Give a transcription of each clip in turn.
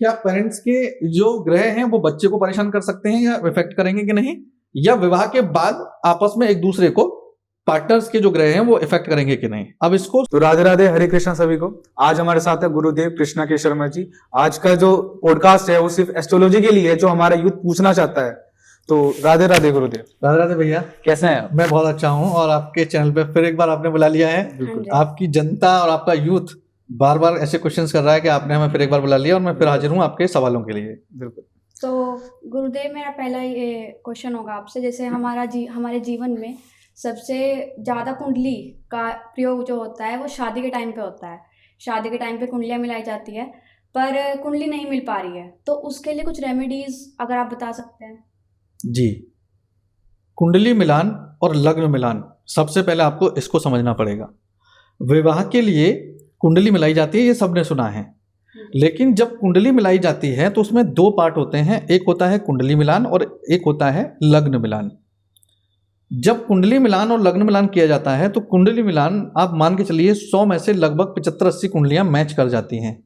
क्या पेरेंट्स के जो ग्रह हैं वो बच्चे को परेशान कर सकते हैं या इफेक्ट करेंगे कि नहीं, या विवाह के बाद आपस में एक दूसरे को पार्टनर्स के जो ग्रह हैं वो इफेक्ट करेंगे कि नहीं? अब इसको तो राधे राधे, हरे कृष्णा सभी को। आज हमारे साथ है गुरुदेव कृष्णा के शर्मा जी। आज का जो पॉडकास्ट है वो सिर्फ एस्ट्रोलॉजी के लिए है, जो हमारा यूथ पूछना चाहता है। तो राधे राधे गुरुदेव। राधे राधे भैया, कैसे हैं आप? मैं बहुत अच्छा हूँ और आपके चैनल पे फिर एक बार आपने बुला लिया है। बिल्कुल। आपकी जनता और आपका यूथ बार बार ऐसे क्वेश्चंस कर रहा है कि आपने हमें फिर एक बार बुला लिया और मैं फिर हाजिर हूँ आपके सवालों के लिए। बिल्कुल। तो गुरुदेव, मेरा पहला ये क्वेश्चन होगा आपसे, जैसे हमारे जीवन में सबसे ज़्यादा कुंडली का प्रयोग जो होता है वो शादी के टाइम पे होता है। शादी के टाइम पे कुंडलियाँ मिलाई जाती है, पर कुंडली नहीं मिल पा रही है, तो उसके लिए कुछ रेमेडीज अगर आप बता सकते हैं। जी, कुंडली मिलान और लग्न मिलान, सबसे पहले आपको इसको समझना पड़ेगा। विवाह के लिए कुंडली मिलाई जाती है, ये सबने सुना है, लेकिन जब कुंडली मिलाई जाती है तो उसमें दो पार्ट होते हैं। एक होता है कुंडली मिलान और एक होता है लग्न मिलान। जब कुंडली मिलान और लग्न मिलान किया जाता है तो कुंडली मिलान आप मान के चलिए 100 में से लगभग 75-80 कुंडलियां मैच कर जाती हैं,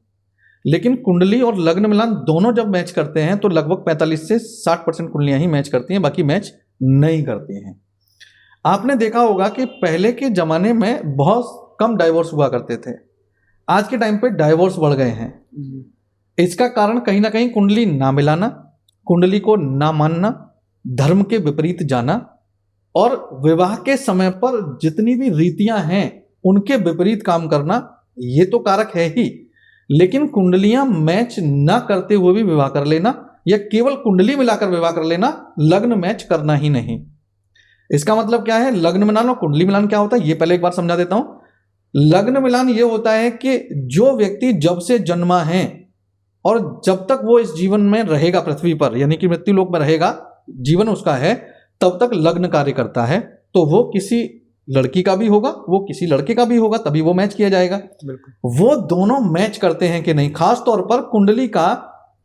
लेकिन कुंडली और लग्न मिलान दोनों जब मैच करते हैं तो लगभग 45 से 60% कुंडलियां ही मैच करती हैं, बाकी मैच नहीं करती हैं। आपने देखा होगा कि पहले के ज़माने में बहुत कम डाइवोर्स हुआ करते थे, आज के टाइम पे डाइवोर्स बढ़ गए हैं। इसका कारण कहीं ना कहीं कुंडली ना मिलाना, कुंडली को ना मानना, धर्म के विपरीत जाना और विवाह के समय पर जितनी भी रीतियां हैं उनके विपरीत काम करना, ये तो कारक है ही, लेकिन कुंडलियां मैच ना करते हुए भी विवाह कर लेना या केवल कुंडली मिलाकर विवाह कर लेना, लग्न मैच करना ही नहीं। इसका मतलब क्या है? लग्न मिलान और कुंडली मिलान क्या होता है ये पहले एक बार समझा देता हूं। लग्न मिलान ये होता है कि जो व्यक्ति जब से जन्मा है और जब तक वो इस जीवन में रहेगा पृथ्वी पर, यानी कि मृत्यु लोक में रहेगा, जीवन उसका है, तब तक लग्न कार्य करता है। तो वो किसी लड़की का भी होगा, वो किसी लड़के का भी होगा, तभी वो मैच किया जाएगा। वो दोनों मैच करते हैं कि नहीं। खास तौर पर कुंडली का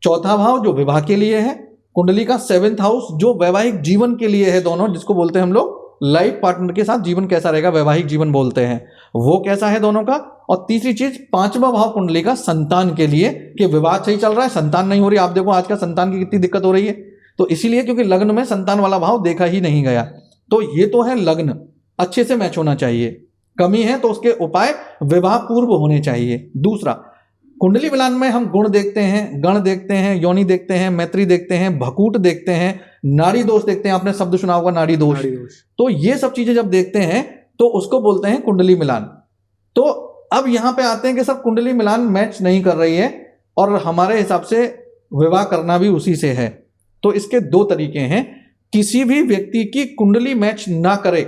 चौथा भाव जो विवाह के लिए है, कुंडली का 7th हाउस जो वैवाहिक जीवन के लिए है, दोनों जिसको बोलते हैं हम लोग लाइफ पार्टनर के साथ जीवन कैसा रहेगा, वैवाहिक जीवन बोलते हैं, वो कैसा है दोनों का। और तीसरी चीज 5वां भाव कुंडली का संतान के लिए, कि विवाह सही चल रहा है, संतान नहीं हो रही। आप देखो आज का संतान की कितनी दिक्कत हो रही है, तो इसीलिए क्योंकि लग्न में संतान वाला भाव देखा ही नहीं गया। तो ये तो है लग्न, अच्छे से मैच होना चाहिए। कमी है तो उसके उपाय विवाह पूर्व होने चाहिए। दूसरा, कुंडली मिलान में हम गुण देखते हैं, गण देखते हैं, योनि देखते हैं, मैत्री देखते हैं, भकूट देखते हैं, नाड़ी दोष देखते हैं। आपने शब्द सुना होगा नाड़ी दोष। तो ये सब चीजें जब देखते हैं तो उसको बोलते हैं कुंडली मिलान। तो अब यहां पे आते हैं कि सब कुंडली मिलान मैच नहीं कर रही है और हमारे हिसाब से विवाह करना भी उसी से है। तो इसके दो तरीके हैं। किसी भी व्यक्ति की कुंडली मैच ना करे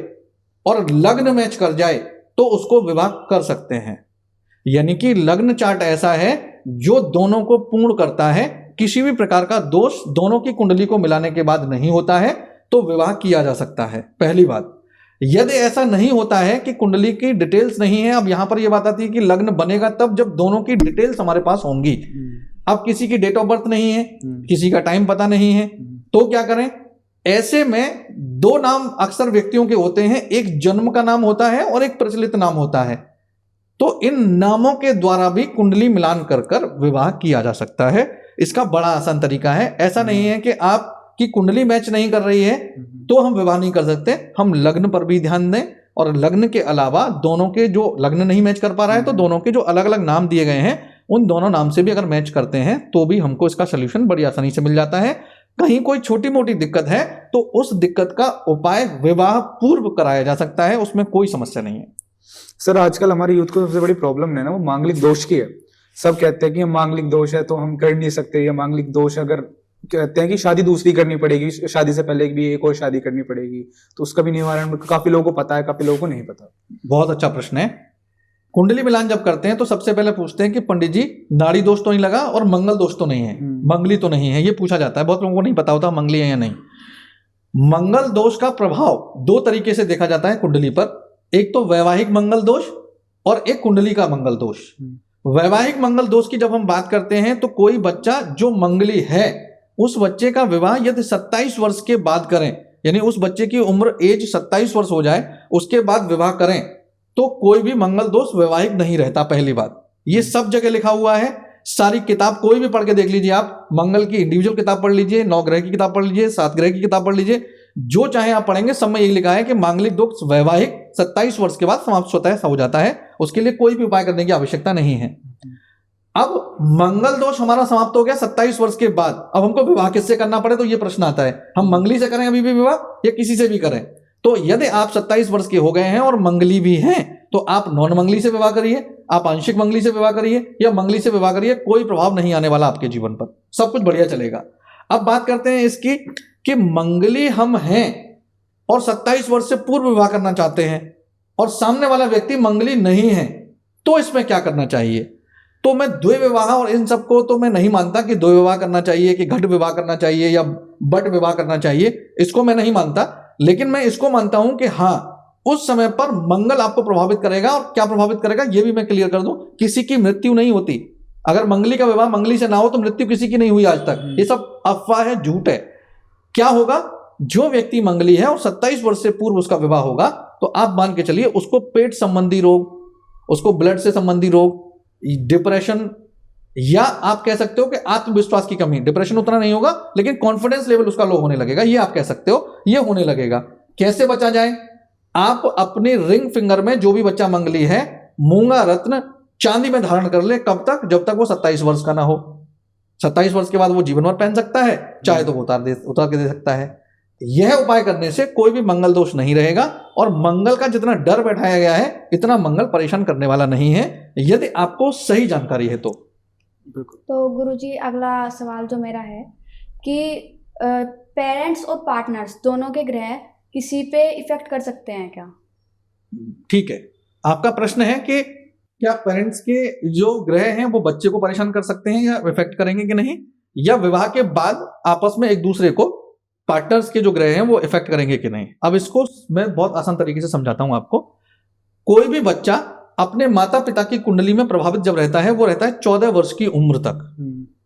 और लग्न मैच कर जाए तो उसको विवाह कर सकते हैं, यानी कि लग्न चार्ट ऐसा है जो दोनों को पूर्ण करता है, किसी भी प्रकार का दोष दोनों की कुंडली को मिलाने के बाद नहीं होता है, तो विवाह किया जा सकता है। पहली बात। यदि ऐसा नहीं होता है कि कुंडली की डिटेल्स नहीं है, अब यहां पर यह बात आती है कि लग्न बनेगा तब जब दोनों की डिटेल्स हमारे पास होंगी। अब किसी की डेट ऑफ बर्थ नहीं है, किसी का टाइम पता नहीं है, तो क्या करें? ऐसे में दो नाम अक्सर व्यक्तियों के होते हैं, एक जन्म का नाम होता है और एक प्रचलित नाम होता है। तो इन नामों के द्वारा भी कुंडली मिलान कर कर विवाह किया जा सकता है। इसका बड़ा आसान तरीका है। ऐसा नहीं है कि आपकी कुंडली मैच नहीं कर रही है तो हम विवाह नहीं कर सकते। हम लग्न पर भी ध्यान दें और लग्न के अलावा दोनों के जो लग्न नहीं मैच कर पा रहा है तो दोनों के जो अलग अलग नाम दिए गए हैं उन दोनों नाम से भी अगर मैच करते हैं तो भी हमको इसका सोल्यूशन बड़ी आसानी से मिल जाता है। कहीं कोई छोटी मोटी दिक्कत है तो उस दिक्कत का उपाय विवाह पूर्व कराया जा सकता है, उसमें कोई समस्या नहीं है। सर, आजकल हमारे यूथ को सबसे बड़ी प्रॉब्लम है ना, वो मांगलिक दोष की है। सब कहते हैं कि मांगलिक दोष है तो हम कर नहीं सकते, या मांगलिक दोष अगर कहते हैं कि शादी दूसरी करनी पड़ेगी, शादी से पहले भी एक और शादी करनी पड़ेगी, तो उसका भी निवारण काफी लोगों को पता है, काफी लोगों को नहीं पता। बहुत अच्छा प्रश्न है। कुंडली मिलान जब करते हैं तो सबसे पहले पूछते हैं कि पंडित जी नाड़ी दोष तो नहीं लगा और मंगल दोष तो नहीं है, मंगली तो नहीं है, ये पूछा जाता है। बहुत लोगों को नहीं पता होता मंगली है या नहीं। मंगल दोष का प्रभाव दो तरीके से देखा जाता है कुंडली पर, एक तो वैवाहिक मंगल दोष और एक कुंडली का मंगल दोष। वैवाहिक मंगल दोष की जब हम बात करते हैं तो कोई बच्चा जो मंगली है उस बच्चे का विवाह यदि 27 वर्ष के बाद करें, यानी उस बच्चे की उम्र एज 27 वर्ष हो जाए उसके बाद विवाह करें, तो कोई भी मंगल दोष वैवाहिक नहीं रहता। पहली बात, ये सब जगह लिखा हुआ है। सारी किताब कोई भी पढ़ के देख लीजिए, आप मंगल की इंडिविजुअल किताब पढ़ लीजिए, 9 ग्रह की किताब पढ़ लीजिए, 7 ग्रह की किताब पढ़ लीजिए, जो चाहे आप पढ़ेंगे, सब में यही लिखा है कि मांगलिक दोष वैवाहिक 27 वर्ष के बाद समाप्त होता है, हो जाता है, उसके लिए कोई भी उपाय करने की आवश्यकता नहीं है। अब मंगल दोष हमारा समाप्त हो गया 27 वर्ष के बाद, अब हमको विवाह किससे करना पड़े तो ये प्रश्न आता है, हम मंगली से करें अभी भी विवाह या किसी से भी करें? तो यदि आप 27 वर्ष के हो गए हैं और मंगली भी हैं तो आप नॉन मंगली से विवाह करिए, आप आंशिक मंगली से विवाह करिए या मंगली से विवाह करिए, कोई प्रभाव नहीं आने वाला आपके जीवन पर, सब कुछ बढ़िया चलेगा। अब बात करते हैं इसकी कि मंगली हम हैं और 27 वर्ष से पूर्व विवाह करना चाहते हैं और सामने वाला व्यक्ति मंगली नहीं है, तो इसमें क्या करना चाहिए? तो मैं द्वै विवाह और इन सबको तो मैं नहीं मानता कि द्वै विवाह करना चाहिए, कि घट विवाह करना चाहिए या बट विवाह करना चाहिए, इसको मैं नहीं मानता। लेकिन मैं इसको मानता हूं कि हाँ, उस समय पर मंगल आपको प्रभावित करेगा, और क्या प्रभावित करेगा ये भी मैं क्लियर कर दूं, किसी की मृत्यु नहीं होती। अगर मंगली का विवाह मंगली से ना हो तो मृत्यु किसी की नहीं हुई आज तक, ये सब अफवाह है, झूठ है। क्या होगा, जो व्यक्ति मंगली है और 27 वर्ष से पूर्व उसका विवाह होगा तो आप मान के चलिए उसको पेट संबंधी रोग, उसको ब्लड से संबंधी रोग, डिप्रेशन, या आप कह सकते हो कि आत्मविश्वास की कमी, डिप्रेशन उतना नहीं होगा लेकिन कॉन्फिडेंस लेवल उसका लो होने लगेगा, ये आप कह सकते हो, ये होने लगेगा। कैसे बचा जाए? आप अपने रिंग फिंगर में जो भी बच्चा मंगली है, मूंगा रत्न चांदी में धारण कर ले। कब तक? जब तक वो 27 वर्ष का ना हो। 27 वर्ष के बाद वो जीवन भर पहन सकता है, चाहे तो वो उतार के दे सकता है। यह उपाय करने से कोई भी मंगल दोष नहीं रहेगा, और मंगल का जितना डर बैठाया गया है इतना मंगल परेशान करने वाला नहीं है, यदि आपको सही जानकारी है तो। तो गुरुजी, अगला सवाल जो मेरा है कि पेरेंट्स और पार्टनर्स दोनों के ग्रह किसी पे इफेक्ट कर सकते हैं क्या? ठीक है, आपका प्रश्न है कि क्या पेरेंट्स के जो ग्रह हैं वो बच्चे को परेशान कर सकते हैं या इफेक्ट करेंगे कि नहीं, या विवाह के बाद आपस में एक दूसरे को, पार्टनर्स के जो ग्रह हैं वो इफेक्ट करेंगे कि नहीं। अब इसको मैं बहुत आसान तरीके से समझाता हूं आपको। कोई भी बच्चा अपने माता पिता की कुंडली में प्रभावित जब रहता है, वो रहता है 14 वर्ष की उम्र तक।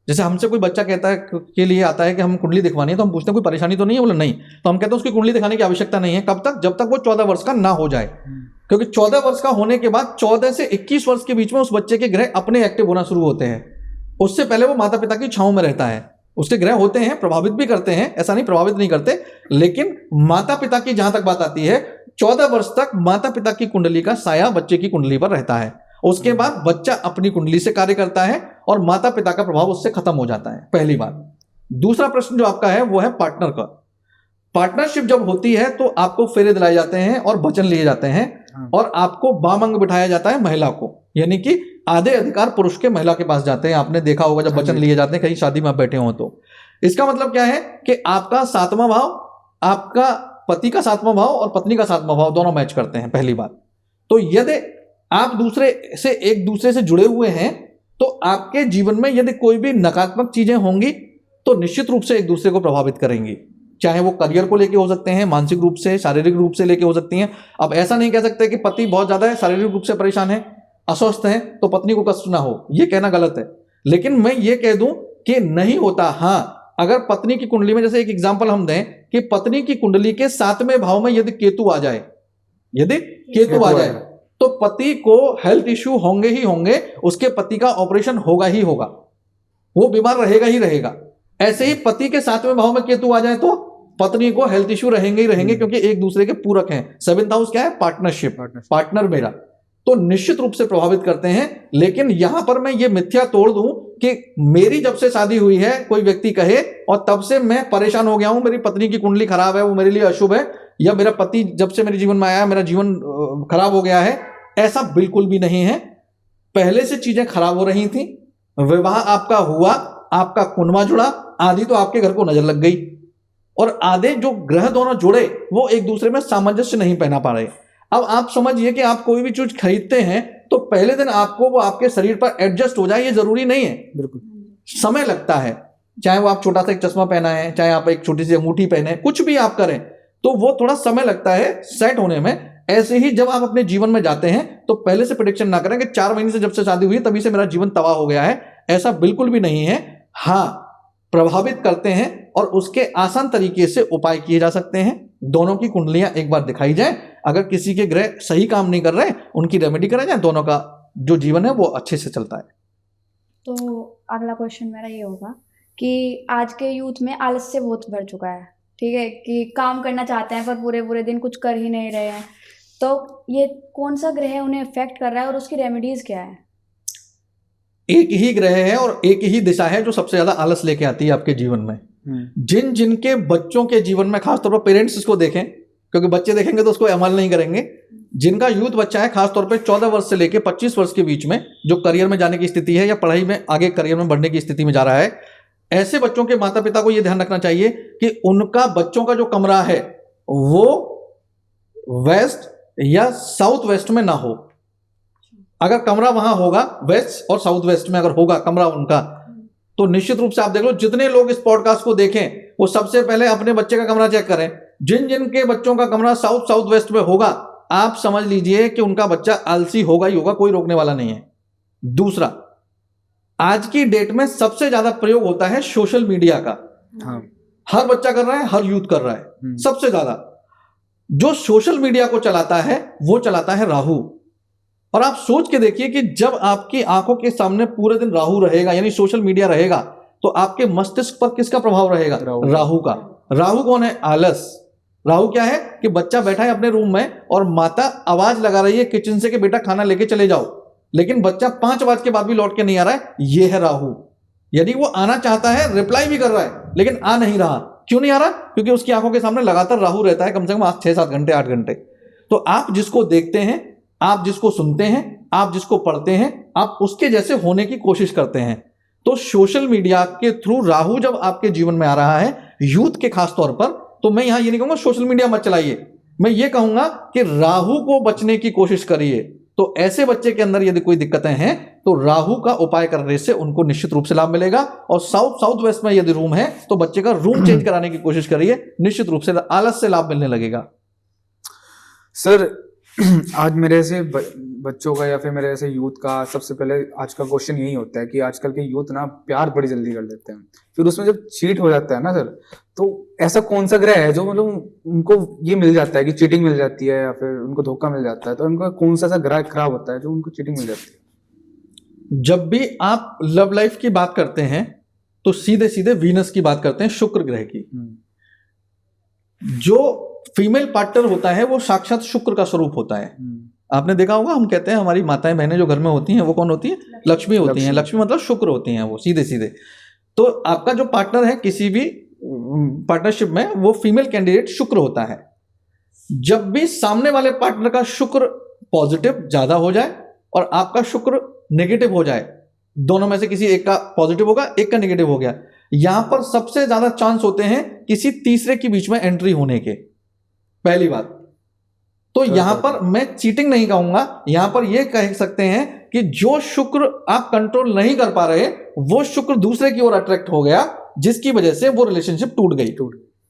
जैसे हमसे कोई बच्चा कहता है के लिए आता है कि हम कुंडली दिखवानी है, तो हम पूछते हैं कोई परेशानी तो नहीं है, बोले नहीं, तो हम कहते हैं उसकी कुंडली दिखाने की आवश्यकता नहीं है। कब तक? जब तक वो 14 वर्ष का ना हो जाए, क्योंकि 14 वर्ष का होने के बाद 14 से 21 वर्ष के बीच में उस बच्चे के ग्रह अपने एक्टिव होना शुरू होते हैं। उससे पहले वो माता पिता की छांव में रहता है। उसके ग्रह होते हैं, प्रभावित भी करते हैं, ऐसा नहीं प्रभावित नहीं करते, लेकिन माता पिता की जहां तक बात आती है, 14 वर्ष तक माता पिता की कुंडली का साया बच्चे की कुंडली पर रहता है। उसके बाद बच्चा अपनी कुंडली से कार्य करता है और माता पिता का प्रभाव उससे खत्म हो जाता है, पहली बात। दूसरा प्रश्न जो आपका है वो है पार्टनर का। पार्टनरशिप जब होती है तो आपको फेरे दिलाए जाते हैं और वचन लिए जाते हैं, और आपको बाम अंग बिठाया जाता है महिला को, यानी कि आधे अधिकार पुरुष के महिला के पास जाते हैं। आपने देखा होगा जब वचन लिए जाते हैं कहीं शादी में आप बैठे हो तो। इसका मतलब क्या है कि आपका 7वां भाव, आपका पति का 7वां भाव और पत्नी का 7वां भाव दोनों मैच करते हैं, पहली बात। तो यदि आप एक दूसरे से जुड़े हुए हैं तो आपके जीवन में यदि कोई भी नकारात्मक चीजें होंगी तो निश्चित रूप से एक दूसरे को प्रभावित करेंगी, चाहे वो करियर को लेके हो सकते हैं, मानसिक रूप से, शारीरिक रूप से लेके हो सकती हैं। अब ऐसा नहीं कह सकते कि पति बहुत ज्यादा है, शारीरिक रूप से परेशान है, अस्वस्थ है, तो पत्नी को कष्ट ना हो, ये कहना गलत है। लेकिन मैं ये कह दूं कि नहीं होता। हाँ, अगर पत्नी की कुंडली में, जैसे एक एग्जांपल हम दें कि पत्नी की कुंडली के 7वें भाव में यदि केतु आ जाए, तो पति को हेल्थ इश्यू होंगे ही होंगे, उसके पति का ऑपरेशन होगा ही होगा, वो बीमार रहेगा ही रहेगा। ऐसे ही पति के 7वें भाव में केतु आ जाए तो पत्नी को हेल्थ इश्यू रहेंगे ही रहेंगे, क्योंकि एक दूसरे के पूरक हैं। 7th हाउस क्या है? पार्टनरशिप, पार्टनर मेरा, तो निश्चित रूप से प्रभावित करते हैं। लेकिन यहां पर मैं ये मिथ्या तोड़ दूं कि मेरी जब से शादी हुई है, कोई व्यक्ति कहे, और तब से मैं परेशान हो गया हूं, मेरी पत्नी की कुंडली खराब है, वो मेरे लिए अशुभ है, या मेरा पति जब से मेरे जीवन में आया मेरा जीवन खराब हो गया है, ऐसा बिल्कुल भी नहीं है। पहले से चीजें खराब हो रही थी, विवाह आपका हुआ, आपका कुंडमा जुड़ा, आधी तो आपके घर को नजर लग गई, और आधे जो ग्रह दोनों जुड़े वो एक दूसरे में सामंजस्य नहीं पहना पा रहे। अब आप समझिए कि आप कोई भी चीज खरीदते हैं तो पहले दिन आपको वो आपके शरीर पर एडजस्ट हो जाए, ये जरूरी नहीं है, बिल्कुल समय लगता है। चाहे वो आप छोटा सा एक चश्मा पहना है, चाहे आप एक छोटी सी अंगूठी पहने, कुछ भी आप करें तो वो थोड़ा समय लगता है सेट होने में। ऐसे ही जब आप अपने जीवन में जाते हैं तो पहले से प्रेडिक्शन ना करें कि 4 महीने से जब से शादी हुई तभी से मेरा जीवन तबाह हो गया है, ऐसा बिल्कुल भी नहीं है। हाँ, प्रभावित करते हैं और उसके आसान तरीके से उपाय किए जा सकते हैं। दोनों की कुंडलियां एक बार दिखाई जाए, अगर किसी के ग्रह सही काम नहीं कर रहे, उनकी रेमेडी करा जाए, दोनों का जो जीवन है वो अच्छे से चलता है। तो अगला क्वेश्चन मेरा ये होगा कि आज के यूथ में आलस्य बहुत बढ़ चुका है, ठीक है, कि काम करना चाहते हैं पर पूरे पूरे दिन कुछ कर ही नहीं रहे हैं। तो ये कौन सा ग्रह उन्हें इफेक्ट कर रहा है और उसकी रेमेडीज क्या है? एक ही ग्रह है और एक ही दिशा है जो सबसे ज्यादा आलस लेके आती है आपके जीवन में। जिन जिनके बच्चों के जीवन में, खासतौर पर पेरेंट्स इसको देखें, क्योंकि बच्चे देखेंगे तो उसको अमल नहीं करेंगे। जिनका यूथ बच्चा है, खासतौर पे 14 वर्ष से लेके 25 वर्ष के बीच में, जो करियर में जाने की स्थिति है या पढ़ाई में आगे करियर में बढ़ने की स्थिति में जा रहा है, ऐसे बच्चों के माता पिता को यह ध्यान रखना चाहिए कि उनका बच्चों का जो कमरा है वो वेस्ट या साउथ वेस्ट में ना हो। अगर कमरा वहां होगा वेस्ट और साउथ वेस्ट में अगर होगा कमरा उनका, तो निश्चित रूप से आप देख लो, जितने लोग इस पॉडकास्ट को देखें वो सबसे पहले अपने बच्चे का कमरा चेक करें। जिन जिन के बच्चों का कमरा साउथ वेस्ट में होगा, आप समझ लीजिए कि उनका बच्चा आलसी होगा ही होगा, कोई रोकने वाला नहीं है। दूसरा, आज की डेट में सबसे ज्यादा प्रयोग होता है सोशल मीडिया का। हाँ। हर बच्चा कर रहा है, हर यूथ कर रहा है। सबसे ज्यादा जो सोशल मीडिया को चलाता है वो चलाता है राहु। और आप सोच के देखिए कि जब आपकी आंखों के सामने पूरे दिन राहु रहेगा, यानी सोशल मीडिया रहेगा, तो आपके मस्तिष्क पर किसका प्रभाव रहेगा? राहु का। राहु कौन है? आलस। राहु क्या है कि बच्चा बैठा है अपने रूम में और माता आवाज लगा रही है किचन से कि बेटा खाना लेके चले जाओ, लेकिन बच्चा 5 आवाज के बाद भी लौट के नहीं आ रहा है। यह है राहु। यदि वो आना चाहता है, रिप्लाई भी कर रहा है, लेकिन आ नहीं रहा। क्यों नहीं आ रहा? क्योंकि उसकी आंखों के सामने लगातार राहु रहता है, कम से कम 6-7 घंटे, 8 घंटे। तो आप जिसको देखते हैं, आप जिसको सुनते हैं, आप जिसको पढ़ते हैं, आप उसके जैसे होने की कोशिश करते हैं। तो सोशल मीडिया के थ्रू राहु जब आपके जीवन में आ रहा है, यूथ के खास तौर पर, तो मैं यहां ये नहीं कहूंगा सोशल मीडिया मत चलाइए, मैं ये कहूंगा कि राहु को बचने की कोशिश करिए। तो ऐसे बच्चे के अंदर यदि कोई दिक्कतें हैं तो राहु का उपाय करने से उनको निश्चित रूप से लाभ मिलेगा। और साउथ वेस्ट में यदि रूम है तो बच्चे का रूम चेंज कराने की कोशिश करिए, निश्चित रूप से आलस से लाभ मिलने लगेगा। सर, आज मेरे ऐसे बच्चों का या फिर मेरे ऐसे यूथ का सबसे पहले आज का क्वेश्चन यही होता है कि आजकल के यूथ ना प्यार बड़ी जल्दी कर लेते हैं, फिर उसमें जब चीट हो जाता है ना सर, तो ऐसा कौन सा ग्रह है जो मतलब उनको ये मिल जाता है कि चीटिंग मिल जाती है या फिर उनको धोखा मिल जाता है? तो उनका कौन सा ग्रह खराब होता है जो उनको चीटिंग मिल जाती है? जब भी आप लव लाइफ की बात करते हैं तो सीधे सीधे वीनस की बात करते हैं, शुक्र ग्रह की। जो फीमेल पार्टनर होता है वो साक्षात शुक्र का स्वरूप होता है। आपने देखा होगा, हम कहते हैं हमारी माताएं बहनें जो घर में होती हैं वो कौन होती है? लक्ष्मी होती हैं। लक्ष्मी मतलब शुक्र होती हैं वो, सीधे सीधे। तो आपका जो पार्टनर है किसी भी पार्टनरशिप में, वो फीमेल कैंडिडेट शुक्र होता है। जब भी सामने वाले पार्टनर का शुक्र पॉजिटिव ज्यादा हो जाए और आपका शुक्र नेगेटिव हो जाए, दोनों में से किसी एक का पॉजिटिव होगा, एक का नेगेटिव हो गया, यहां पर सबसे ज्यादा चांस होते हैं किसी तीसरे के बीच में एंट्री होने के। पहली बात तो यहां पर मैं चीटिंग नहीं कहूंगा, यहां पर यह कह सकते हैं कि जो शुक्र आप कंट्रोल नहीं कर पा रहे, वो शुक्र दूसरे की ओर अट्रैक्ट हो गया, जिसकी वजह से वो रिलेशनशिप टूट गई।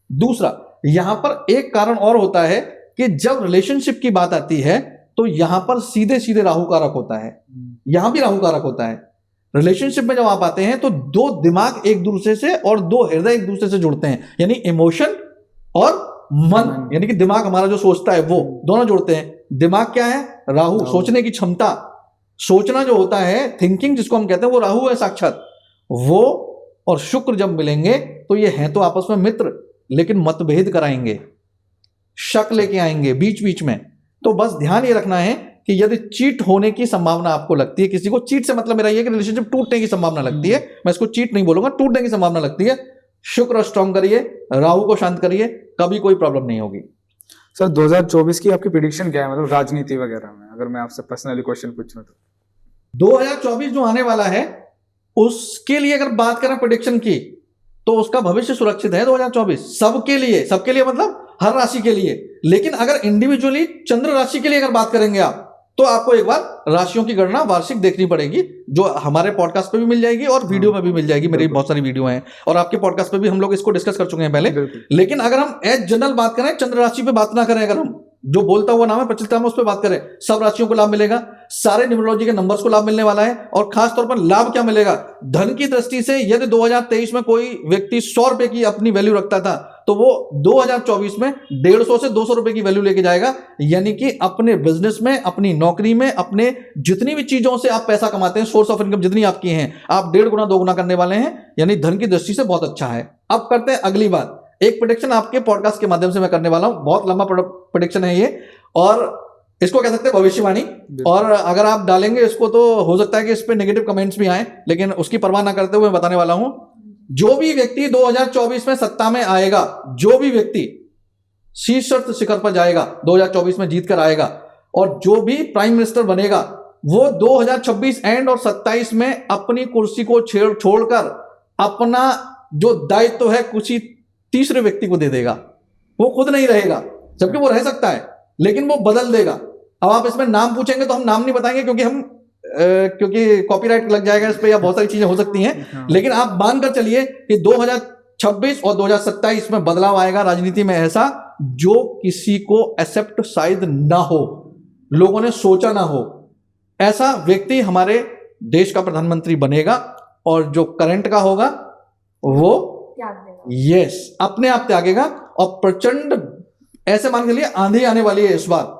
दूसरा, यहां पर एक कारण और होता है कि जब रिलेशनशिप की बात आती है तो यहां पर सीधे सीधे राहु कारक होता है, यहां भी राहु कारक होता है। रिलेशनशिप में जब आप आते हैं तो दो दिमाग एक दूसरे से और दो हृदय एक दूसरे से जुड़ते हैं, यानी इमोशन और मन, यानी कि दिमाग हमारा जो सोचता है वो दोनों जुड़ते हैं। दिमाग क्या है? राहु, सोचने की क्षमता, सोचना जो होता है, थिंकिंग जिसको हम कहते हैं, वो राहु है साक्षात। वो और शुक्र जब मिलेंगे तो ये हैं तो आपस में मित्र, लेकिन मतभेद कराएंगे, शक लेके आएंगे बीच बीच में। तो बस ध्यान ये रखना है कि यदि चीट होने की संभावना आपको लगती है, किसी को चीट से मतलब मेरा ये कि रिलेशनशिप टूटने की संभावना लगती है, मैं इसको चीट नहीं बोलूंगा, टूटने की संभावना लगती है, शुक्र स्ट्रॉन्ग करिए, राहु को शांत करिए, कभी कोई प्रॉब्लम नहीं होगी। सर 2024 की आपकी प्रेडिक्शन क्या है, मतलब राजनीति वगैरह में, अगर मैं आपसे पर्सनली क्वेश्चन पूछूं तो? 2024 जो आने वाला है उसके लिए अगर बात करें प्रेडिक्शन की, तो उसका भविष्य सुरक्षित है 2024 सबके लिए। सबके लिए मतलब हर राशि के लिए। लेकिन अगर इंडिविजुअली चंद्र राशि के लिए अगर बात करेंगे आप, तो आपको एक बार राशियों की गणना वार्षिक देखनी पड़ेगी, जो हमारे पॉडकास्ट पे भी मिल जाएगी और वीडियो में भी मिल जाएगी। मेरी बहुत सारी वीडियो हैं और आपके पॉडकास्ट पे भी हम लोग इसको डिस्कस कर चुके हैं पहले। लेकिन अगर हम एज जनरल बात करें, चंद्र राशि पे बात ना करें, अगर हम जो बोलता हुआ नाम है प्रचलित नाम है उस पर बात करें, सब राशियों को लाभ मिलेगा, सारे न्यूमरोलॉजी के नंबर्स को लाभ मिलने वाला है। और खास तौर पर लाभ क्या मिलेगा? धन की दृष्टि से यदि 2023 में कोई व्यक्ति 100 रुपए की अपनी वैल्यू रखता था, तो तो वो 2024 में 150 से 200 रुपए की वैल्यू लेके जाएगा। यानी कि अपने बिजनेस में, अपनी नौकरी में, अपने जितनी भी चीजों से आप पैसा कमाते हैं, सोर्स ऑफ इनकम जितनी आपकी हैं, आप 1.5 गुना 2 गुना करने वाले हैं। यानी धन की दृष्टि से बहुत अच्छा है। अब करते हैं अगली बात। एक प्रेडिक्शन आपके पॉडकास्ट के माध्यम से मैं करने वाला हूं, बहुत लंबा प्रेडिक्शन है ये, और इसको कह सकते हैं भविष्यवाणी। और अगर आप डालेंगे इसको तो हो सकता है कि इस पे नेगेटिव कमेंट्स भी आए, लेकिन उसकी परवाह ना करते हुए मैं बताने वाला हूं। जो भी व्यक्ति 2024 में सत्ता में आएगा, जो भी व्यक्ति शीर्ष शिखर पर जाएगा, 2024 में जीत कर आएगा, और जो भी प्राइम मिनिस्टर बनेगा, वो 2026 एंड और 27 में अपनी कुर्सी को छोड़कर अपना जो दायित्व है किसी तीसरे व्यक्ति को दे देगा। वो खुद नहीं रहेगा, जबकि वो रह सकता है, लेकिन वो बदल देगा। अब आप इसमें नाम पूछेंगे तो हम नाम नहीं बताएंगे, क्योंकि कॉपीराइट लग जाएगा इस पे, या बहुत सारी चीजें हो सकती हैं। लेकिन आप मानकर चलिए कि 2026 और 2027 में बदलाव आएगा राजनीति में, ऐसा जो किसी को एक्सेप्ट शायद ना हो, लोगों ने सोचा ना हो। ऐसा व्यक्ति हमारे देश का प्रधानमंत्री बनेगा, और जो करंट का होगा वो यस अपने आप त्यागेगा। और प्रचंड ऐसे मान के लिए आंधी आने वाली है इस बार।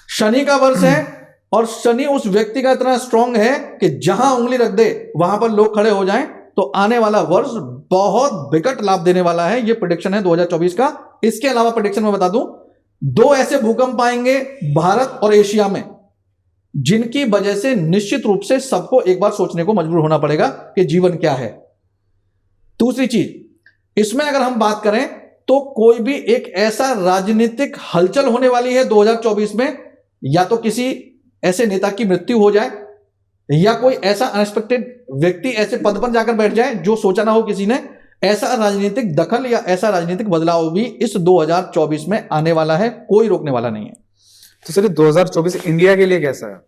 शनि का वर्ष है, और शनि उस व्यक्ति का इतना स्ट्रांग है कि जहां उंगली रख दे वहां पर लोग खड़े हो जाएं। तो आने वाला वर्ष बहुत विकट लाभ देने वाला है, ये प्रेडिक्शन है 2024 का। इसके अलावा प्रेडिक्शन में बता दूं, 2 ऐसे भूकंप आएंगे भारत और एशिया में, जिनकी वजह से निश्चित रूप से सबको एक बार सोचने को मजबूर होना पड़ेगा कि जीवन क्या है। दूसरी चीज, इसमें अगर हम बात करें तो कोई भी एक ऐसा राजनीतिक हलचल होने वाली है 2024 में, या तो किसी ऐसे नेता की मृत्यु हो जाए, या कोई ऐसा अनएक्सपेक्टेड व्यक्ति ऐसे पद पर जाकर बैठ जाए जो सोचा ना हो किसी ने। ऐसा राजनीतिक दखल या ऐसा राजनीतिक बदलाव भी इस 2024 में आने वाला है, कोई रोकने वाला नहीं है। तो सर 2024 इंडिया के लिए कैसा है?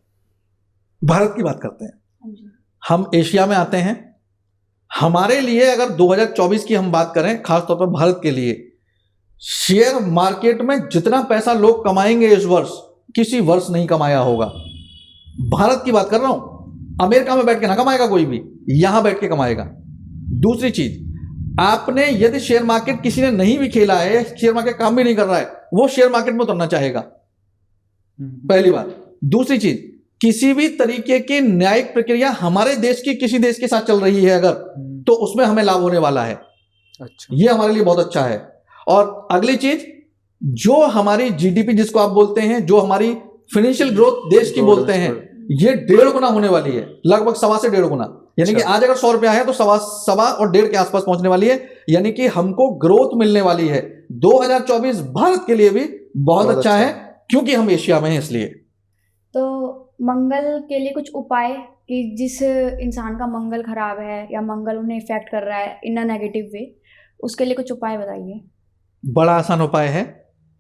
भारत की बात करते हैं, हम एशिया में आते हैं। हमारे लिए अगर 2024 की हम बात करें, खासतौर पर भारत के लिए, शेयर मार्केट में जितना पैसा लोग कमाएंगे इस वर्ष, किसी वर्ष नहीं कमाया होगा। भारत की बात कर रहा हूं, अमेरिका में बैठ के ना कमाएगा कोई भी, यहां बैठ के कमाएगा। दूसरी चीज, आपने यदि शेयर मार्केट किसी ने नहीं भी खेला है, शेयर मार्केट काम भी नहीं कर रहा है, वो शेयर मार्केट में उतरना चाहेगा, पहली बात। दूसरी चीज, किसी भी तरीके की न्यायिक प्रक्रिया हमारे देश की किसी देश के साथ चल रही है अगर, तो उसमें हमें लाभ होने वाला है। अच्छा, ये ये हमारे लिए बहुत अच्छा है। और अगली चीज, जो हमारी जीडीपी जिसको आप बोलते हैं, जो हमारी फाइनेंशियल ग्रोथ देश की बोलते हैं, ये 1.5 गुना होने वाली है, लगभग 1.25 से 1.5 गुना। यानी कि आज अगर 100 रुपया है तो 1.25 और 1.5 के आसपास पहुंचने वाली है। यानी कि हमको ग्रोथ मिलने वाली है। 2024 भारत के लिए भी बहुत अच्छा है, क्योंकि हम एशिया में हैं इसलिए। तो मंगल के लिए कुछ उपाय, कि जिस इंसान का मंगल खराब है या मंगल उन्हें इफेक्ट कर रहा है इन अ नेगेटिव वे, उसके लिए कुछ उपाय बताइए। बड़ा आसान उपाय है।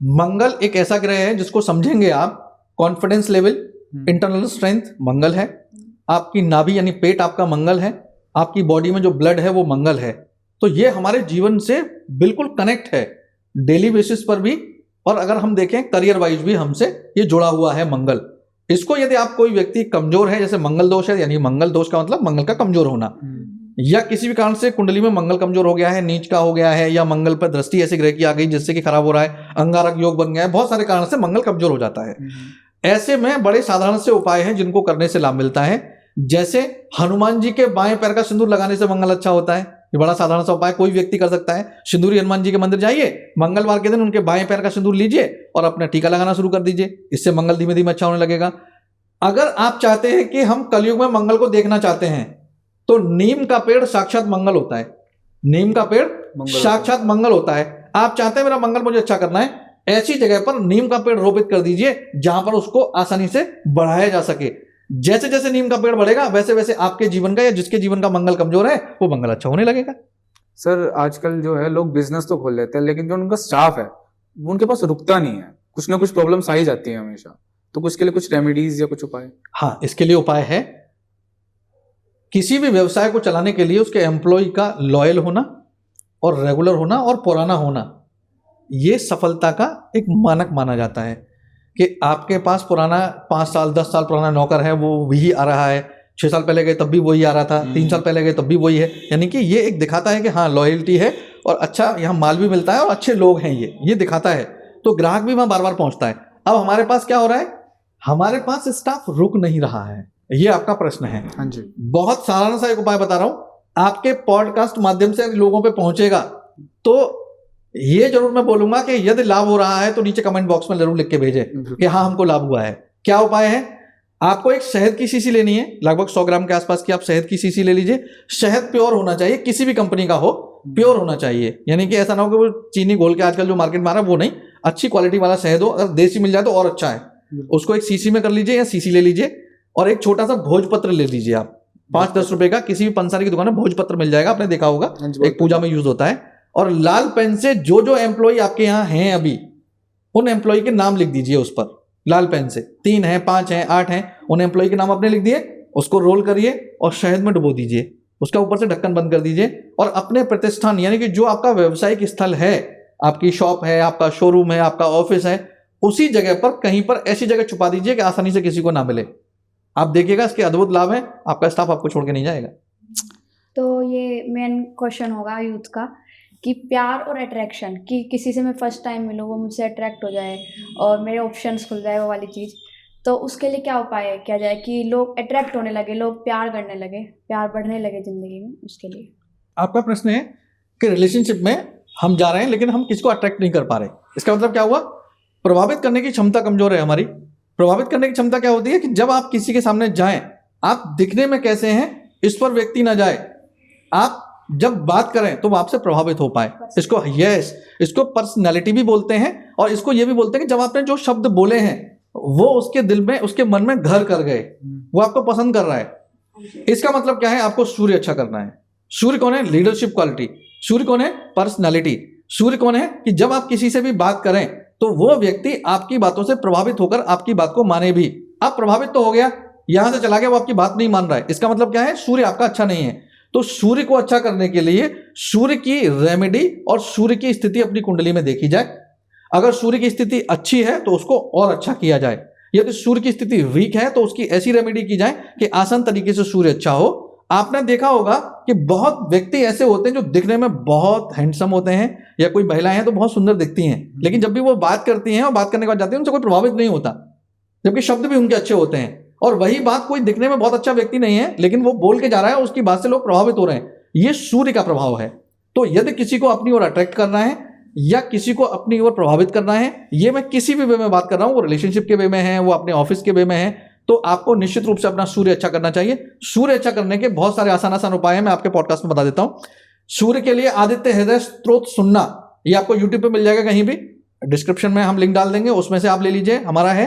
मंगल एक ऐसा ग्रह है जिसको समझेंगे आप, कॉन्फिडेंस लेवल, इंटरनल स्ट्रेंथ मंगल है, आपकी नाभि यानी पेट आपका मंगल है, आपकी बॉडी में जो ब्लड है वो मंगल है। तो ये हमारे जीवन से बिल्कुल कनेक्ट है डेली बेसिस पर भी, और अगर हम देखें करियर वाइज भी हमसे ये जुड़ा हुआ है मंगल। इसको यदि आप कोई व्यक्ति कमजोर है, जैसे मंगल दोष है, यानी मंगल दोष का मतलब मंगल का कमजोर होना, या किसी भी कारण से कुंडली में मंगल कमजोर हो गया है, नीच का हो गया है, या मंगल पर दृष्टि ऐसे ग्रह की आ गई जिससे कि खराब हो रहा है, अंगारक योग बन गया है, बहुत सारे कारण से मंगल कमजोर हो जाता है। ऐसे में बड़े साधारण से उपाय हैं जिनको करने से लाभ मिलता है। जैसे हनुमान जी के बाएं पैर का सिंदूर लगाने से मंगल अच्छा होता है। ये बड़ा साधारण सा उपाय कोई व्यक्ति कर सकता है। सिंदूरी हनुमान जी के मंदिर जाइए, मंगलवार के दिन उनके बाएं पैर का सिंदूर लीजिए और अपना टीका लगाना शुरू कर दीजिए। इससे मंगल धीमे धीमे अच्छा होने लगेगा। अगर आप चाहते हैं कि हम कलयुग में मंगल को देखना चाहते हैं, तो नीम का पेड़ साक्षात मंगल होता है। नीम का पेड़ साक्षात मंगल होता है। आप चाहते हैं मेरा मंगल मुझे अच्छा करना है, ऐसी जगह पर नीम का पेड़ रोपित कर दीजिए जहां पर उसको आसानी से बढ़ाया जा सके। जैसे जैसे नीम का पेड़ बढ़ेगा, वैसे वैसे आपके जीवन का या जिसके जीवन का मंगल कमजोर है वो मंगल अच्छा होने लगेगा। सर आजकल जो है लोग बिजनेस तो खोल लेते हैं, लेकिन जो उनका स्टाफ है वो उनके पास रुकता नहीं है, कुछ ना कुछ प्रॉब्लम्स आ ही जाती है हमेशा। तो उसके लिए कुछ रेमेडीज या कुछ उपाय? हाँ, इसके लिए उपाय है। किसी भी व्यवसाय को चलाने के लिए उसके एम्प्लॉय का लॉयल होना और रेगुलर होना और पुराना होना, ये सफलता का एक मानक माना जाता है। कि आपके पास पुराना 5 साल 10 साल पुराना नौकर है, वो वही आ रहा है, 6 साल पहले गए तब भी वही आ रहा था, 3 साल पहले गए तब भी वही है, यानी कि ये एक दिखाता है कि हाँ लॉयल्टी है और अच्छा यहाँ माल भी मिलता है और अच्छे लोग हैं ये दिखाता है, तो ग्राहक भी वहाँ बार बार पहुँचता है। अब हमारे पास क्या हो रहा है, हमारे पास स्टाफ रुक नहीं रहा है, ये आपका प्रश्न है। हाँ जी, बहुत साधारण सा एक उपाय बता रहा हूँ, आपके पॉडकास्ट माध्यम से लोगों पे पहुंचेगा तो ये जरूर मैं बोलूंगा कि यदि लाभ हो रहा है तो नीचे कमेंट बॉक्स में जरूर लिख के भेजें कि हाँ हमको लाभ हुआ है। क्या उपाय है, आपको एक शहद की शीशी लेनी है, लगभग 100 ग्राम के आसपास की आप शहद की शीशी ले लीजिए। शहद प्योर होना चाहिए, किसी भी कंपनी का हो प्योर होना चाहिए, यानी कि ऐसा ना हो कि वो चीनी घोल के आजकल जो मार्केट में आ रहा है वो नहीं, अच्छी क्वालिटी वाला शहद हो, अगर देसी मिल जाए तो और अच्छा है। उसको एक शीशी में कर लीजिए या शीशी ले लीजिए और एक छोटा सा भोजपत्र ले लीजिए आप, 5-10 रुपए का, किसी भी पंसारी की दुकान में भोजपत्र मिल जाएगा, आपने देखा होगा, एक पूजा में यूज होता है। और लाल पेन से जो जो एम्प्लॉय आपके यहाँ हैं अभी, उन एम्प्लॉय के नाम लिख दीजिए उस पर, लाल पेन से 3 हैं, 5 हैं, 8 हैं, उन एम्प्लॉय के नाम आपने लिख दिए, उसको रोल करिए और शहद में डुबो दीजिए, उसका ऊपर से ढक्कन बंद कर दीजिए और अपने प्रतिष्ठान यानी कि जो आपका व्यावसायिक स्थल है, आपकी शॉप है, आपका शोरूम है, आपका ऑफिस है, उसी जगह पर कहीं पर ऐसी जगह छुपा दीजिए कि आसानी से किसी को ना मिले। आप देखिएगा इसके अद्भुत लाभ है, आपका स्टाफ आपको छोड़ के नहीं जाएगा। तो ये मेन क्वेश्चन होगा यूथ का कि प्यार और अट्रैक्शन, कि किसी से मैं फर्स्ट टाइम मिलूँ, वो मुझसे अट्रैक्ट हो जाए और मेरे ऑप्शंस खुल जाए, वो वाली चीज़, तो उसके लिए क्या उपाय किया जाए कि लोग अट्रैक्ट होने लगे, लोग प्यार करने लगे, प्यार बढ़ने लगे ज़िंदगी में, उसके लिए? आपका प्रश्न है कि रिलेशनशिप में हम जा रहे हैं लेकिन हम किसको अट्रैक्ट नहीं कर पा रहे, इसका मतलब क्या हुआ, प्रभावित करने की क्षमता कमजोर है हमारी। प्रभावित करने की क्षमता क्या होती है कि जब आप किसी के सामने जाएं, आप दिखने में कैसे हैं इस पर व्यक्ति ना जाए, आप जब बात करें तो वो आपसे प्रभावित हो पाए। इसको पर्सनैलिटी भी बोलते हैं और इसको ये भी बोलते हैं कि जब आपने जो शब्द बोले हैं वो उसके दिल में, उसके मन में घर कर गए, वो आपको पसंद कर रहा है। इसका मतलब क्या है, आपको सूर्य अच्छा करना है। सूर्य कौन है, लीडरशिप क्वालिटी। सूर्य कौन है, पर्सनैलिटी। सूर्य कौन है कि जब आप किसी से भी बात करें तो वो व्यक्ति आपकी बातों से प्रभावित होकर आपकी बात को माने भी। आप प्रभावित तो हो गया, यहां से चला गया, वो आपकी बात नहीं मान रहा है, इसका मतलब क्या है, सूर्य आपका अच्छा नहीं है। तो सूर्य को अच्छा करने के लिए सूर्य की रेमेडी और सूर्य की स्थिति अपनी कुंडली में देखी जाए। अगर सूर्य की स्थिति अच्छी है तो उसको और अच्छा किया जाए, यदि सूर्य की स्थिति वीक है तो उसकी ऐसी रेमेडी की जाए कि आसान तरीके से सूर्य अच्छा हो। आपने देखा होगा कि बहुत व्यक्ति ऐसे होते हैं जो दिखने में बहुत हैंडसम होते हैं, या कोई महिलाएं हैं तो बहुत सुंदर दिखती हैं, लेकिन जब भी वो बात करती हैं और बात करने के बाद जाती हैं उनसे कोई प्रभावित नहीं होता, जबकि शब्द भी उनके अच्छे होते हैं। और वही बात कोई दिखने में बहुत अच्छा व्यक्ति नहीं है लेकिन वो बोल के जा रहा है, उसकी बात से लोग प्रभावित हो रहे हैं। ये सूर्य का प्रभाव है। तो यदि किसी को अपनी ओर अट्रैक्ट करना है या किसी को अपनी ओर प्रभावित करना है, ये मैं किसी भी वे में बात कर रहा हूं, वो रिलेशनशिप के वे में है, वो अपने ऑफिस के वे में है, तो आपको निश्चित रूप से अपना सूर्य अच्छा करना चाहिए। सूर्य अच्छा करने के बहुत सारे आसान उपाय हैं, मैं आपके पॉडकास्ट में बता देता हूं। सूर्य के लिए आदित्य हृदय स्त्रोत सुनना, ये आपको यूट्यूब पे मिल जाएगा, कहीं भी डिस्क्रिप्शन में हम लिंक डाल देंगे, उसमें से आप ले लीजिए, हमारा है।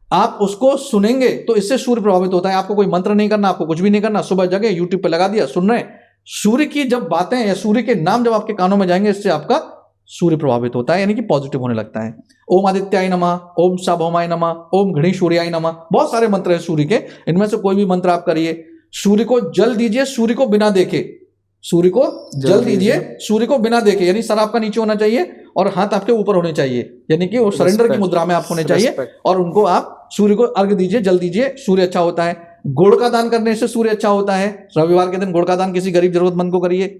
आप उसको सुनेंगे तो इससे सूर्य प्रभावित होता है। आपको कोई मंत्र नहीं करना, आपको कुछ भी नहीं करना, सुबह जगह यूट्यूब पे लगा दिया, सुन रहे हैं। सूर्य की जब बातें या सूर्य के नाम जब आपके कानों में जाएंगे, इससे आपका सूर्य प्रभावित होता है, यानी कि पॉजिटिव होने लगता है। ओम आदित्याय नमः, ओम साभौमाय नमः, ओम घृणी सूर्याय नमः, बहुत सारे मंत्र हैं सूर्य के, इनमें से कोई भी मंत्र आप करिए। सूर्य को जल दीजिए, सूर्य को बिना देखे, सूर्य को जल दीजिए, सूर्य को बिना देखे, यानी सर आपका नीचे होना चाहिए और हाथ आपके ऊपर होने चाहिए, यानी कि वो सरेंडर की मुद्रा में आप होने चाहिए, और उनको आप सूर्य को अर्घ दीजिए, जल दीजिए, सूर्य अच्छा होता है। गुड़ का दान करने से सूर्य अच्छा होता है। रविवार के दिन गुड़ का दान किसी गरीब जरूरतमंद को करिए,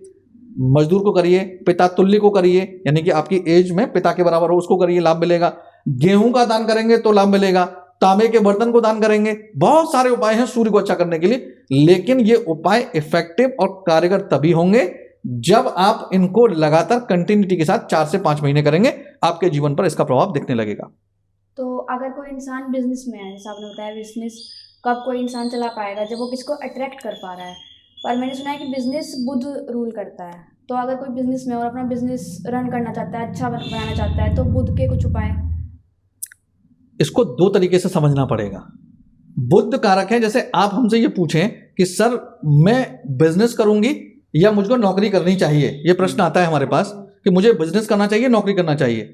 मजदूर को करिए, पिता तुल्य को करिए, यानी कि आपकी एज में पिता के बराबर हो उसको करिए, लाभ मिलेगा। गेहूं का दान करेंगे तो लाभ मिलेगा। तांबे के बर्तन को दान करेंगे। बहुत सारे उपाय हैं सूर्य को अच्छा करने के लिए, लेकिन ये उपाय इफेक्टिव और कारगर तभी होंगे जब आप इनको लगातार कंटिन्यूटी के साथ 4 से 5 महीने करेंगे, आपके जीवन पर इसका प्रभाव दिखने लगेगा। तो अगर कोई इंसान बिजनेस में है, जैसे आपने बताया बिजनेस कब कोई इंसान चला पाएगा, जब वो किसको अट्रैक्ट कर पा रहा है। पर मैंने सुना है कि बिजनेस बुध रूल करता है, तो अगर कोई बिजनेस में और अपना बिजनेस रन करना चाहता है, अच्छा बनाना चाहता है, तो बुध के कुछ उपाय? इसको 2 तरीके से समझना पड़ेगा। बुध कारक है, जैसे आप हमसे ये पूछें कि सर मैं बिजनेस करूंगी या मुझको नौकरी करनी चाहिए, ये प्रश्न आता है हमारे पास कि मुझे बिजनेस करना चाहिए, नौकरी करना चाहिए।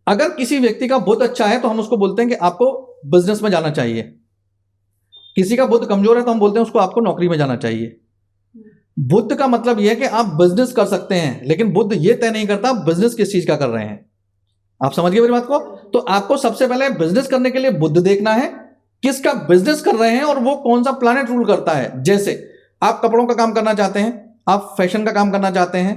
अगर किसी व्यक्ति का बुध अच्छा है तो हम उसको बोलते हैं कि आपको बिजनेस में जाना चाहिए। किसी का बुध कमजोर है तो हम बोलते हैं उसको आपको नौकरी में जाना चाहिए। बुध का मतलब यह है कि आप बिजनेस कर सकते हैं, लेकिन बुध यह तय नहीं करता बिजनेस किस चीज का कर रहे हैं। आप समझ गए मेरी बात को? तो आपको सबसे पहले बिजनेस करने के लिए बुध देखना है, किसका बिजनेस कर रहे हैं और वो कौन सा प्लैनेट रूल करता है। जैसे आप कपड़ों का काम करना चाहते हैं, आप फैशन का काम करना चाहते हैं,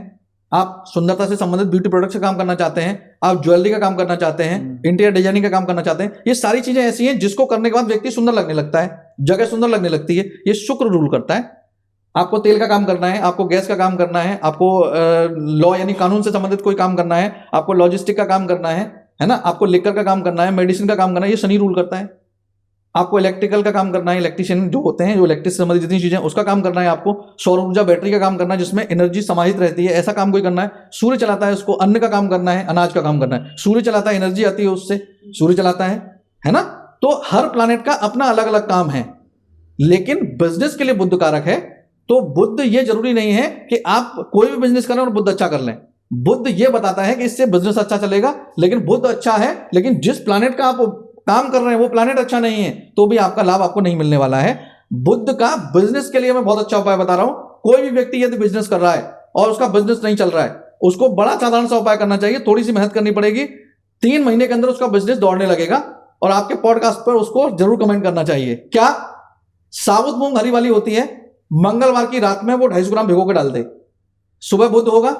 आप सुंदरता से संबंधित ब्यूटी प्रोडक्ट से काम करना चाहते हैं, आप ज्वेलरी का काम करना चाहते हैं, इंटीरियर डिजाइनिंग का काम करना चाहते हैं, ये सारी चीजें ऐसी हैं जिसको करने के बाद व्यक्ति सुंदर लगने लगता है, जगह सुंदर लगने लगती है। ये शुक्र रूल करता है। आपको तेल का काम करना है, आपको गैस का काम करना है, आपको लॉ यानी कानून से संबंधित कोई काम करना है, आपको लॉजिस्टिक का काम करना है ना, आपको लिकर का काम करना है, मेडिसिन का काम करना है, ये शनि रूल करता है। आपको इलेक्ट्रिकल का काम करना है, इलेक्ट्रिशियन जो होते हैं, जो इलेक्ट्रिक से संबंधित जितनी चीजें उसका काम करना है, आपको सौर ऊर्जा बैटरी का काम करना है जिसमें एनर्जी समाहित रहती है, ऐसा काम कोई करना है। सूर्य चलाता है उसको, अन्न का काम करना है, अनाज का काम करना है। सूर्य चलाता है, एनर्जी आती है उससे, सूर्य चलाता है ना। तो हर प्लैनेट का अपना अलग अलग काम है, लेकिन बिजनेस के लिए बुध कारक है। तो बुध ये जरूरी नहीं है कि आप कोई भी बिजनेस करें और बुध अच्छा कर लें। बुध ये बताता है कि इससे बिजनेस अच्छा चलेगा, लेकिन बुध अच्छा है, लेकिन जिस प्लैनेट का आप काम कर रहे हैं वो प्लैनेट अच्छा नहीं है तो भी आपका लाभ आपको नहीं मिलने वाला है। बुध का बिजनेस के लिए मैं बहुत अच्छा उपाय बता रहा हूं। कोई भी व्यक्ति यदि बिजनेस कर रहा है और उसका बिजनेस नहीं चल रहा है, उसको बड़ा साधारण सा उपाय करना चाहिए, थोड़ी सी मेहनत करनी पड़ेगी, 3 महीने के अंदर उसका बिजनेस दौड़ने लगेगा। और आपके पॉडकास्ट पर उसको जरूर कमेंट करना चाहिए। क्या साबुत मूंग हरी वाली होती है, मंगलवार की रात में वो 250 ग्राम भिगो के डाल दे, सुबह बुध होगा,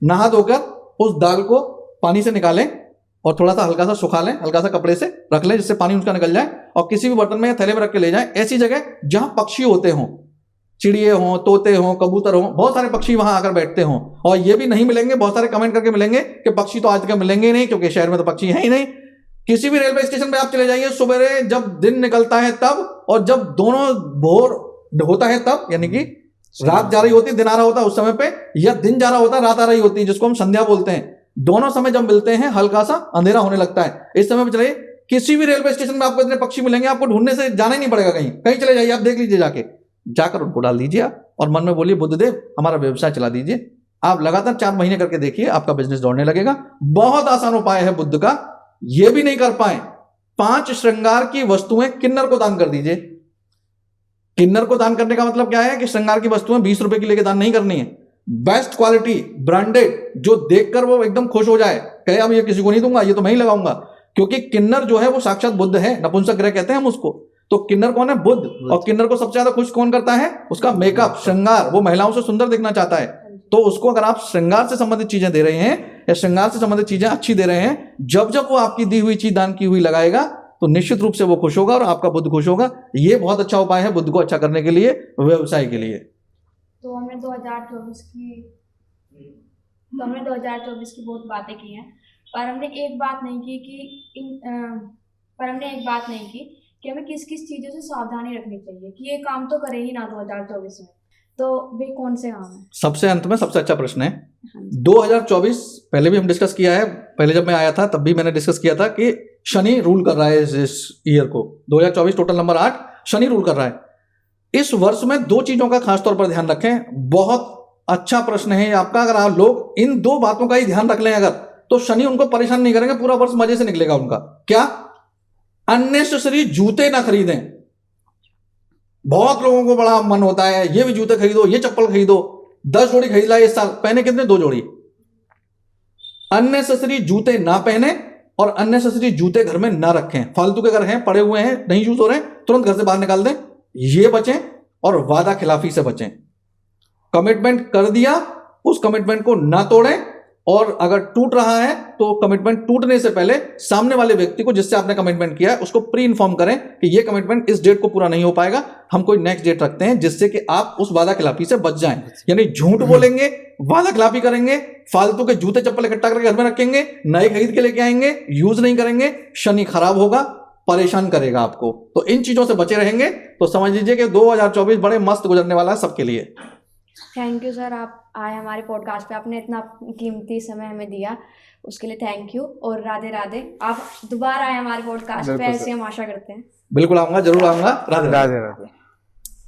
नहा धोकर उस दाल को पानी से निकालें और थोड़ा सा हल्का सा सुखा लें, हल्का सा कपड़े से रख लें जिससे पानी उसका निकल जाए, और किसी भी बर्तन में या थैले में रख के ले जाएं, ऐसी जगह जहां पक्षी होते हों, चिड़िए हों, तोते हों, कबूतर हों, बहुत सारे पक्षी वहां आकर बैठते हों। और ये भी नहीं मिलेंगे, बहुत सारे कमेंट करके मिलेंगे कि पक्षी तो आज तक मिलेंगे ही नहीं क्योंकि शहर में तो पक्षी है ही नहीं। किसी भी रेलवे स्टेशन पे आप चले जाइए, सुबह जब दिन निकलता है तब, और जब दोनों भोर होता है तब, यानी कि रात जा रही होती है दिन आ रहा होता है उस समय पे, या दिन जा रहा होता है रात आ रही होती है, जिसको हम संध्या बोलते हैं, दोनों समय जब मिलते हैं हल्का सा अंधेरा होने लगता है। इस समय पे चलिए, किसी भी रेलवे स्टेशन में आपको इतने पक्षी मिलेंगे, आपको ढूंढने से जाना ही नहीं पड़ेगा, कहीं कहीं चले जाइए, आप देख लीजिए, जाकर उनको डाल दीजिए और मन में बोलिए बुद्धदेव हमारा व्यवसाय चला दीजिए। आप लगातार 4 महीने करके देखिए, आपका बिजनेस दौड़ने लगेगा। बहुत आसान उपाय है बुध का। ये भी नहीं कर पाए, 5 श्रृंगार की वस्तुएं किन्नर को दान कर दीजिए। किन्नर को दान करने का मतलब क्या है कि श्रृंगार की वस्तुएं 20 रुपए की लेके दान नहीं करनी है, बेस्ट क्वालिटी ब्रांडेड, जो देखकर वो एकदम खुश हो जाए, कहे अब ये किसी को नहीं दूंगा, ये तो मैं ही लगाऊंगा। क्योंकि किन्नर जो है वो साक्षात बुध है, नपुंसक ग्रह कहते हैं हम उसको। तो किन्नर कौन है? बुध। और किन्नर को सबसे ज्यादा खुश कौन करता है? उसका मेकअप, श्रृंगार। वो महिलाओं से सुंदर दिखना चाहता है, तो उसको अगर आप श्रृंगार से संबंधित चीजें दे रहे हैं या श्रृंगार से संबंधित चीजें अच्छी दे रहे हैं, जब जब वो आपकी दी हुई चीज दान की हुई लगाएगा तो निश्चित रूप से वो खुश होगा और आपका बुध खुश होगा। ये बहुत अच्छा उपाय है बुध को अच्छा करने के लिए, व्यवसाय के लिए। तो हमने 2024 की बहुत बातें की हैं, पर हमने एक बात नहीं की कि हमें किस किस चीज़ों से सावधानी रखनी चाहिए कि ये काम तो करे ही ना 2024 में। तो वे कौन से काम है? सबसे अंत में सबसे अच्छा प्रश्न है। हाँ 2024 पहले भी हम डिस्कस किया है, पहले जब मैं आया था तब भी मैंने डिस्कस किया था कि शनि रूल कर रहा है इस ईयर को। 2024 टोटल नंबर 8 शनि रूल कर रहा है। इस वर्ष में 2 चीजों का खास तौर पर ध्यान रखें। बहुत अच्छा प्रश्न है आपका। अगर आप लोग इन 2 बातों का ही ध्यान रख लें अगर, तो शनि उनको परेशान नहीं करेंगे, पूरा वर्ष मजे से निकलेगा उनका। क्या? अननेसेसरी जूते ना खरीदें। बहुत लोगों को बड़ा मन होता है ये भी जूते खरीदो, ये चप्पल खरीदो, 10 जोड़ी खरीद लाए इस साल, पहने कितने? 2 जोड़ी। अननेसेसरी जूते ना पहने और अननेसेसरी जूते घर में ना रखें। फालतू के अगर हैं, पड़े हुए हैं, नहीं यूज हो रहे हैं, तुरंत घर से बाहर निकाल दें। ये बचें और वादा खिलाफी से बचें। कमिटमेंट कर दिया, उस कमिटमेंट को ना तोड़ें, और अगर टूट रहा है तो कमिटमेंट टूटने से पहले सामने वाले व्यक्ति को जिससे आपने कमिटमेंट किया है उसको प्री इन्फॉर्म करें कि ये कमिटमेंट इस डेट को पूरा नहीं हो पाएगा, हम कोई नेक्स्ट डेट रखते हैं, जिससे कि आप उस वादा खिलाफी से बच जाएं। यानी झूठ बोलेंगे, वादा खिलाफी करेंगे, फालतू के जूते चप्पल इकट्ठा करके घर में रखेंगे, नए खरीद के लेके आएंगे, यूज नहीं करेंगे, शनि खराब होगा, परेशान करेगा आपको। तो इन चीजों से बचे रहेंगे तो समझ लीजिए कि 2024 बड़े मस्त गुजरने वाला है सबके लिए। थैंक यू सर, आप आए हमारे पॉडकास्ट पे, आपने इतना कीमती समय हमें दिया, उसके लिए थैंक यू। और राधे राधे। आप दोबारा आए हमारे पॉडकास्ट पे, ऐसे हम आशा करते हैं। बिल्कुल आऊंगा, जरूर आऊंगा। राधे राधे। राधे राधे।